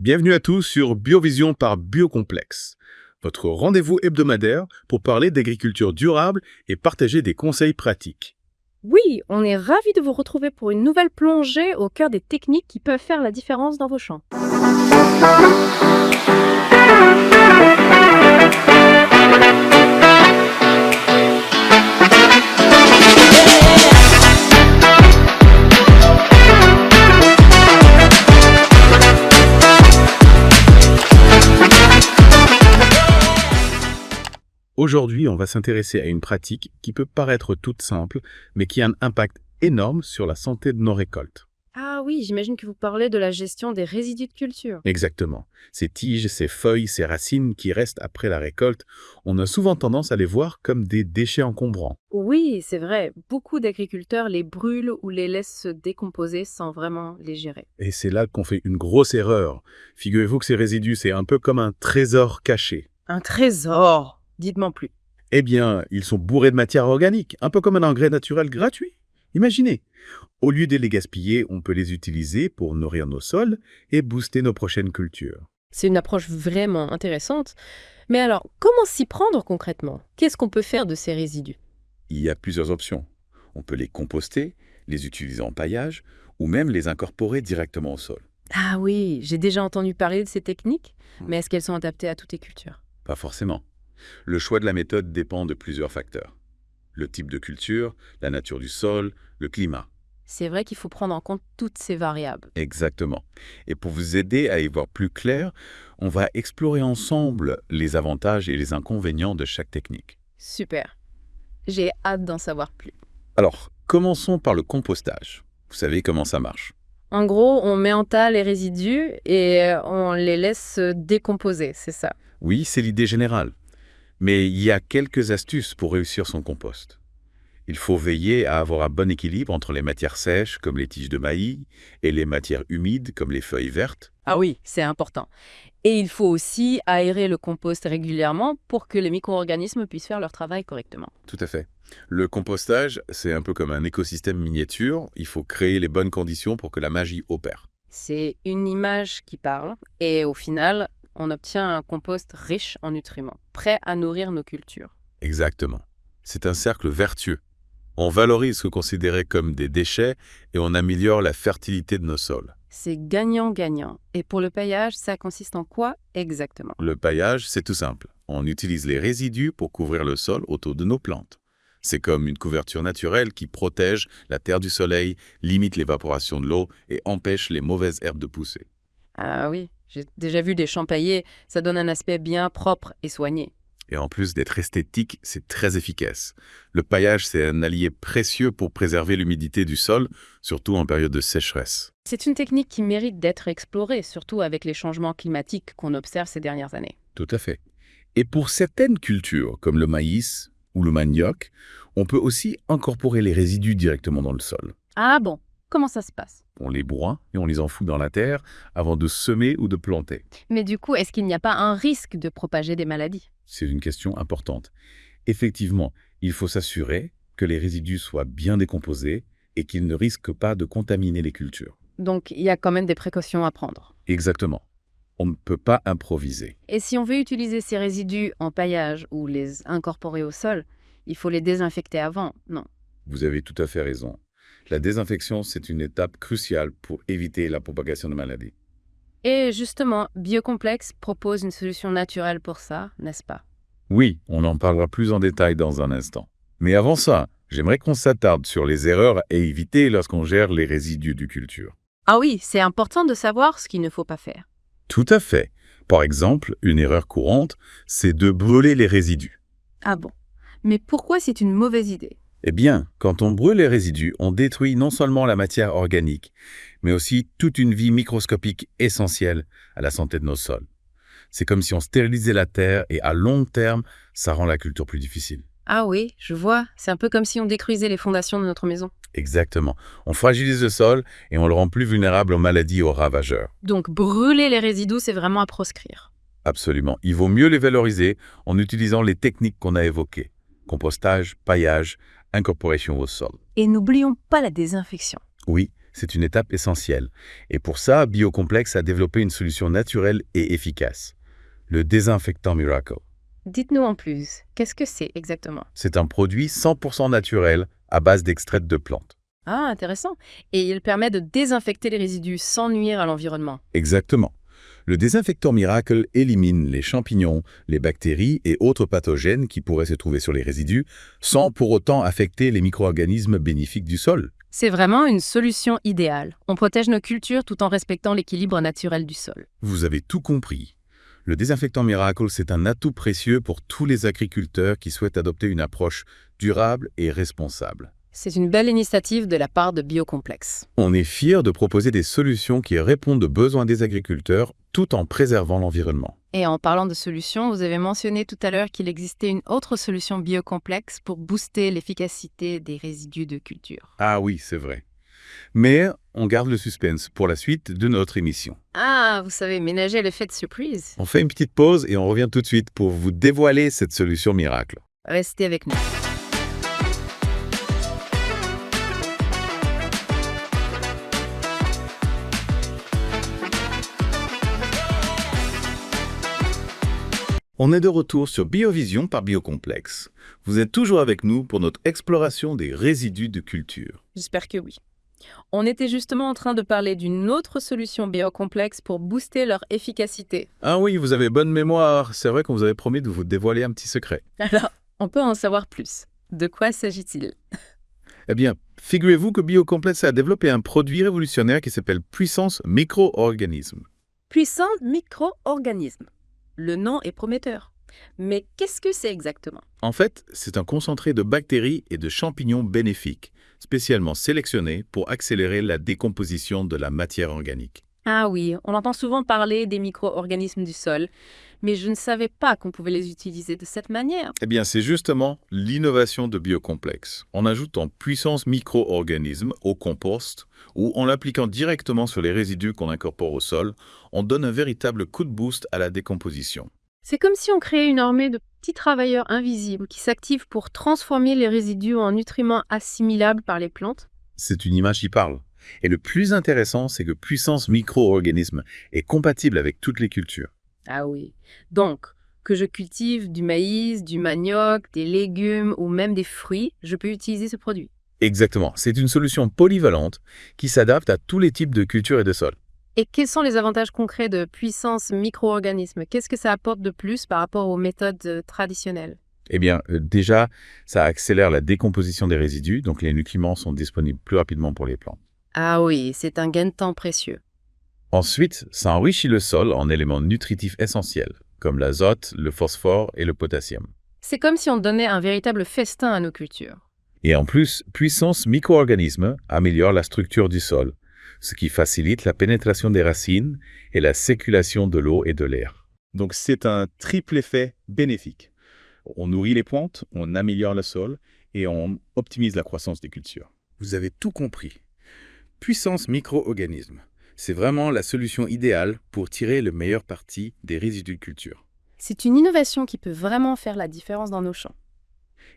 Bienvenue à tous sur Biovision par Biocomplexe, votre rendez-vous hebdomadaire pour parler d'agriculture durable et partager des conseils pratiques. Oui, on est ravis de vous retrouver pour une nouvelle plongée au cœur des techniques qui peuvent faire la différence dans vos champs. Aujourd'hui, on va s'intéresser à une pratique qui peut paraître toute simple, mais qui a un impact énorme sur la santé de nos récoltes. Ah oui, j'imagine que vous parlez de la gestion des résidus de culture. Exactement. Ces tiges, ces feuilles, ces racines qui restent après la récolte, on a souvent tendance à les voir comme des déchets encombrants. Oui, c'est vrai, beaucoup d'agriculteurs les brûlent ou les laissent se décomposer sans vraiment les gérer. Et c'est là qu'on fait une grosse erreur. Figurez-vous que ces résidus, c'est un peu comme un trésor caché. Un trésor! Dites-moi plus. Eh bien, ils sont bourrés de matière organique, un peu comme un engrais naturel gratuit. Imaginez, au lieu de les gaspiller, on peut les utiliser pour nourrir nos sols et booster nos prochaines cultures. C'est une approche vraiment intéressante. Mais alors, comment s'y prendre concrètement? Qu'est-ce qu'on peut faire de ces résidus? Il y a plusieurs options. On peut les composter, les utiliser en paillage ou même les incorporer directement au sol. Ah oui, j'ai déjà entendu parler de ces techniques, mais est-ce qu'elles sont adaptées à toutes les cultures? Pas forcément. Le choix de la méthode dépend de plusieurs facteurs. Le type de culture, la nature du sol, le climat. C'est vrai qu'il faut prendre en compte toutes ces variables. Exactement. Et pour vous aider à y voir plus clair, on va explorer ensemble les avantages et les inconvénients de chaque technique. Super. J'ai hâte d'en savoir plus. Alors, commençons par le compostage. Vous savez comment ça marche. En gros, on met en tas les résidus et on les laisse se décomposer, c'est ça? Oui, c'est l'idée générale. Mais il y a quelques astuces pour réussir son compost. Il faut veiller à avoir un bon équilibre entre les matières sèches, comme les tiges de maïs, et les matières humides, comme les feuilles vertes. Ah oui, c'est important. Et il faut aussi aérer le compost régulièrement pour que les micro-organismes puissent faire leur travail correctement. Tout à fait. Le compostage, c'est un peu comme un écosystème miniature. Il faut créer les bonnes conditions pour que la magie opère. C'est une image qui parle et au final, on obtient un compost riche en nutriments, prêt à nourrir nos cultures. Exactement. C'est un cercle vertueux. On valorise ce considéré comme des déchets et on améliore la fertilité de nos sols. C'est gagnant-gagnant. Et pour le paillage, ça consiste en quoi exactement? Le paillage, c'est tout simple. On utilise les résidus pour couvrir le sol autour de nos plantes. C'est comme une couverture naturelle qui protège la terre du soleil, limite l'évaporation de l'eau et empêche les mauvaises herbes de pousser. Ah oui, j'ai déjà vu des champs paillés, ça donne un aspect bien propre et soigné. Et en plus d'être esthétique, c'est très efficace. Le paillage, c'est un allié précieux pour préserver l'humidité du sol, surtout en période de sécheresse. C'est une technique qui mérite d'être explorée, surtout avec les changements climatiques qu'on observe ces dernières années. Tout à fait. Et pour certaines cultures, comme le maïs ou le manioc, on peut aussi incorporer les résidus directement dans le sol. Ah bon, comment ça se passe? On les broie et on les enfoue dans la terre avant de semer ou de planter. Mais du coup, est-ce qu'il n'y a pas un risque de propager des maladies? C'est une question importante. Effectivement, il faut s'assurer que les résidus soient bien décomposés et qu'ils ne risquent pas de contaminer les cultures. Donc, il y a quand même des précautions à prendre. Exactement. On ne peut pas improviser. Et si on veut utiliser ces résidus en paillage ou les incorporer au sol, il faut les désinfecter avant, non? Vous avez tout à fait raison. La désinfection, c'est une étape cruciale pour éviter la propagation de maladies. Et justement, Biocomplexe propose une solution naturelle pour ça, n'est-ce pas? Oui, on en parlera plus en détail dans un instant. Mais avant ça, j'aimerais qu'on s'attarde sur les erreurs à éviter lorsqu'on gère les résidus de culture. Ah oui, c'est important de savoir ce qu'il ne faut pas faire. Tout à fait. Par exemple, une erreur courante, c'est de brûler les résidus. Ah bon? Mais pourquoi c'est une mauvaise idée? Eh bien, quand on brûle les résidus, on détruit non seulement la matière organique, mais aussi toute une vie microscopique essentielle à la santé de nos sols. C'est comme si on stérilisait la terre et à long terme, ça rend la culture plus difficile. Ah oui, je vois. C'est un peu comme si on détruisait les fondations de notre maison. Exactement. On fragilise le sol et on le rend plus vulnérable aux maladies et aux ravageurs. Donc brûler les résidus, c'est vraiment à proscrire. Absolument. Il vaut mieux les valoriser en utilisant les techniques qu'on a évoquées. Compostage, paillage, incorporation au sol. Et n'oublions pas la désinfection. Oui, C'est une étape essentielle. Et pour ça, Biocomplex a développé une solution naturelle et efficace. Le désinfectant Miracle. Dites-nous en plus, qu'est-ce que c'est exactement? C'est un produit 100% naturel à base d'extraits de plantes. Ah, intéressant. Et il permet de désinfecter les résidus sans nuire à l'environnement. Exactement. Le désinfectant Miracle élimine les champignons, les bactéries et autres pathogènes qui pourraient se trouver sur les résidus sans pour autant affecter les micro-organismes bénéfiques du sol. C'est vraiment une solution idéale. On protège nos cultures tout en respectant l'équilibre naturel du sol. Vous avez tout compris. Le désinfectant Miracle, c'est un atout précieux pour tous les agriculteurs qui souhaitent adopter une approche durable et responsable. C'est une belle initiative de la part de Biocomplex. On est fiers de proposer des solutions qui répondent aux besoins des agriculteurs tout en préservant l'environnement. Et en parlant de solutions, vous avez mentionné tout à l'heure qu'il existait une autre solution Biocomplex pour booster l'efficacité des résidus de culture. Ah oui, c'est vrai. Mais on garde le suspense pour la suite de notre émission. Ah, vous savez, ménager l'effet de surprise. On fait une petite pause et on revient tout de suite pour vous dévoiler cette solution miracle. Restez avec nous. On est de retour sur Biovision par Biocomplex. Vous êtes toujours avec nous pour notre exploration des résidus de culture. J'espère que oui. On était justement en train de parler d'une autre solution Biocomplex pour booster leur efficacité. Ah oui, vous avez bonne mémoire. C'est vrai qu'on vous avait promis de vous dévoiler un petit secret. Alors, on peut en savoir plus. De quoi s'agit-il? Eh bien, figurez-vous que Biocomplex a développé un produit révolutionnaire qui s'appelle Puissance Micro-Organisme. Puissant micro-organisme. Le nom est prometteur. Mais qu'est-ce que c'est exactement? En fait, c'est un concentré de bactéries et de champignons bénéfiques, spécialement sélectionnés pour accélérer la décomposition de la matière organique. Ah oui, on entend souvent parler des micro-organismes du sol, mais je ne savais pas qu'on pouvait les utiliser de cette manière. Eh bien, c'est justement l'innovation de Biocomplex. En ajoutant puissance micro-organisme au compost ou en l'appliquant directement sur les résidus qu'on incorpore au sol, on donne un véritable coup de boost à la décomposition. C'est comme si on créait une armée de petits travailleurs invisibles qui s'activent pour transformer les résidus en nutriments assimilables par les plantes. C'est une image qui parle. Et le plus intéressant, c'est que puissance micro-organisme est compatible avec toutes les cultures. Ah oui. Donc, que je cultive du maïs, du manioc, des légumes ou même des fruits, je peux utiliser ce produit. Exactement. C'est une solution polyvalente qui s'adapte à tous les types de cultures et de sols. Et quels sont les avantages concrets de puissance micro-organisme? Qu'est-ce que ça apporte de plus par rapport aux méthodes traditionnelles? Eh bien, déjà, ça accélère la décomposition des résidus, donc les nutriments sont disponibles plus rapidement pour les plantes. Ah oui, c'est un gain de temps précieux. Ensuite, ça enrichit le sol en éléments nutritifs essentiels, comme l'azote, le phosphore et le potassium. C'est comme si on donnait un véritable festin à nos cultures. Et en plus, puissance micro-organisme améliore la structure du sol, ce qui facilite la pénétration des racines et la circulation de l'eau et de l'air. Donc c'est un triple effet bénéfique. On nourrit les plantes, on améliore le sol et on optimise la croissance des cultures. Vous avez tout compris. Puissance micro-organisme. C'est vraiment la solution idéale pour tirer le meilleur parti des résidus de culture. C'est une innovation qui peut vraiment faire la différence dans nos champs.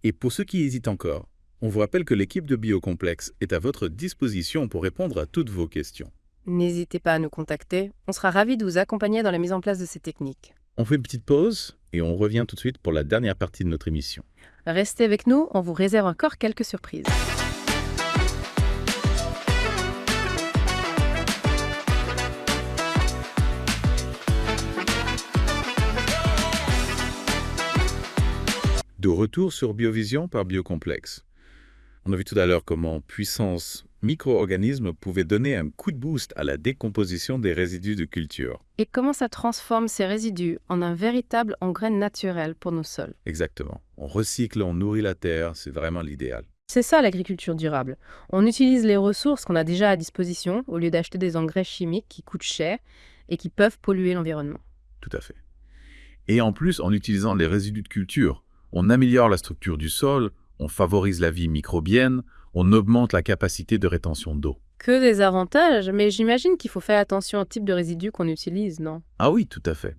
Et pour ceux qui hésitent encore, on vous rappelle que l'équipe de Biocomplex est à votre disposition pour répondre à toutes vos questions. N'hésitez pas à nous contacter, on sera ravis de vous accompagner dans la mise en place de ces techniques. On fait une petite pause et on revient tout de suite pour la dernière partie de notre émission. Restez avec nous, on vous réserve encore quelques surprises. De retour sur Biovision par Biocomplex. On a vu tout à l'heure comment puissance micro-organisme pouvait donner un coup de boost à la décomposition des résidus de culture. Et comment ça transforme ces résidus en un véritable engrais naturel pour nos sols. Exactement. On recycle, on nourrit la terre, c'est vraiment l'idéal. C'est ça l'agriculture durable. On utilise les ressources qu'on a déjà à disposition au lieu d'acheter des engrais chimiques qui coûtent cher et qui peuvent polluer l'environnement. Tout à fait. Et en plus, en utilisant les résidus de culture, on améliore la structure du sol, on favorise la vie microbienne, on augmente la capacité de rétention d'eau. Que des avantages, mais j'imagine qu'il faut faire attention au type de résidus qu'on utilise, non? Ah oui, tout à fait.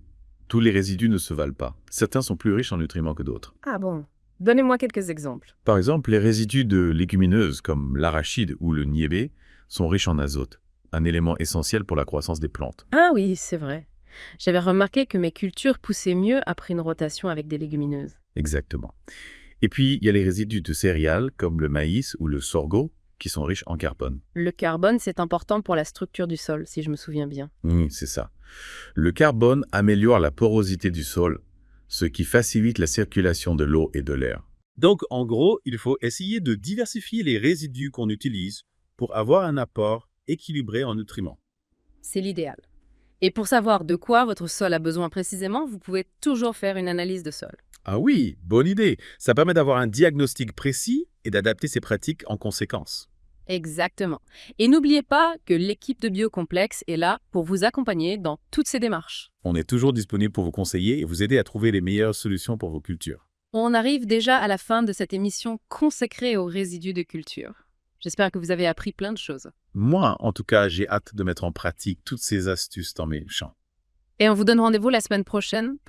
Tous les résidus ne se valent pas. Certains sont plus riches en nutriments que d'autres. Ah bon? Donnez-moi quelques exemples. Par exemple, les résidus de légumineuses comme l'arachide ou le niébé sont riches en azote, un élément essentiel pour la croissance des plantes. Ah oui, c'est vrai. J'avais remarqué que mes cultures poussaient mieux après une rotation avec des légumineuses. Exactement. Et puis, il y a les résidus de céréales, comme le maïs ou le sorgho, qui sont riches en carbone. Le carbone, c'est important pour la structure du sol, si je me souviens bien. Oui, c'est ça. Le carbone améliore la porosité du sol, ce qui facilite la circulation de l'eau et de l'air. Donc, en gros, il faut essayer de diversifier les résidus qu'on utilise pour avoir un apport équilibré en nutriments. C'est l'idéal. Et pour savoir de quoi votre sol a besoin précisément, vous pouvez toujours faire une analyse de sol. Ah oui, bonne idée. Ça permet d'avoir un diagnostic précis et d'adapter ses pratiques en conséquence. Exactement. Et n'oubliez pas que l'équipe de Biocomplexe est là pour vous accompagner dans toutes ces démarches. On est toujours disponible pour vous conseiller et vous aider à trouver les meilleures solutions pour vos cultures. On arrive déjà à la fin de cette émission consacrée aux résidus de culture. J'espère que vous avez appris plein de choses. Moi, en tout cas, j'ai hâte de mettre en pratique toutes ces astuces dans mes champs. Et on vous donne rendez-vous la semaine prochaine